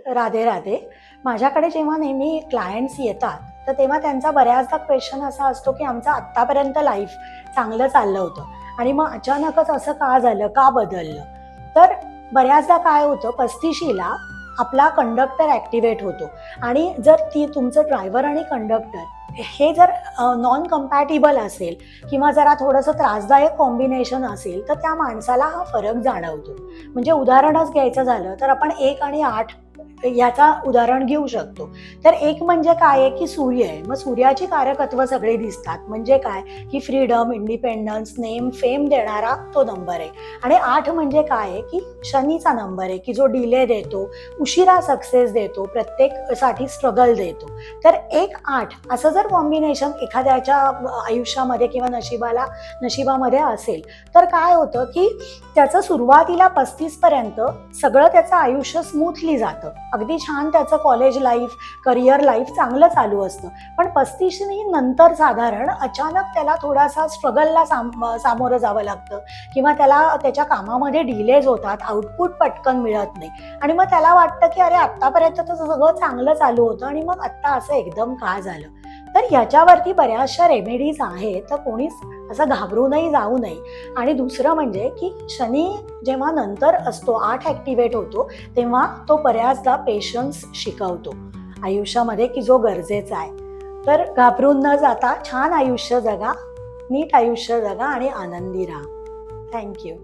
राधे राधे. माझ्याकडे जेव्हा नेहमी क्लायंट्स येतात तर तेव्हा त्यांचा बऱ्याचदा क्वेश्चन असा असतो की आमचं आत्तापर्यंत लाईफ चांगलं चाललं होतं आणि मग अचानकच असं का झालं, का बदललं. तर बऱ्याचदा काय होतं, 35शीला आपला कंडक्टर ॲक्टिवेट होतो आणि जर तुमचं ड्रायव्हर आणि कंडक्टर हे जर नॉन कम्पॅटिबल असेल किंवा जरा थोडंसं त्रासदायक कॉम्बिनेशन असेल तर त्या माणसाला हा फरक जाणवतो. म्हणजे उदाहरणच घ्यायचं झालं तर आपण 1 आणि 8 याचा उदाहरण घेऊ शकतो. तर 1 म्हणजे काय आहे की सूर्य आहे. मग सूर्याची कारकत्व सगळे दिसतात. म्हणजे काय की फ्रीडम, इंडिपेंडन्स, नेम, फेम देणारा तो नंबर आहे. आणि 8 म्हणजे काय आहे की शनीचा नंबर आहे की जो डिले देतो, उशिरा सक्सेस देतो, प्रत्येकसाठी स्ट्रगल देतो. तर 1-8 असं जर कॉम्बिनेशन एखाद्याच्या आयुष्यामध्ये किंवा नशिबामध्ये असेल तर काय होतं की त्याचं सुरुवातीला 35 पर्यंत सगळं त्याचं आयुष्य स्मूथली जातं. अगदी छान त्याचं कॉलेज लाईफ, करिअर लाईफ चांगलं चालू असतं. पण 35 नंतर साधारण अचानक त्याला थोडासा स्ट्रगलला सामोरं जावं लागतं किंवा त्याला त्याच्या कामामध्ये डिलेज होतात, आउटपुट पटकन मिळत नाही आणि मग त्याला वाटतं की अरे आत्तापर्यंत तर सगळं चांगलं चालू होतं आणि मग आत्ता असं एकदम का झालं. तर याच्यावरती बऱ्याचशा रेमेडीज आहेत, तर कोणीच असं घाबरूनही जाऊ नये. आणि दुसरं म्हणजे की शनी जेव्हा नंतर असतो, 8 ॲक्टिवेट होतो, तेव्हा तो बऱ्याचदा पेशन्स शिकवतो आयुष्यामध्ये की जो गरजेचा आहे. तर घाबरून न जाता छान आयुष्य जगा, नीट आयुष्य जगा आणि आनंदी राहा. थँक्यू.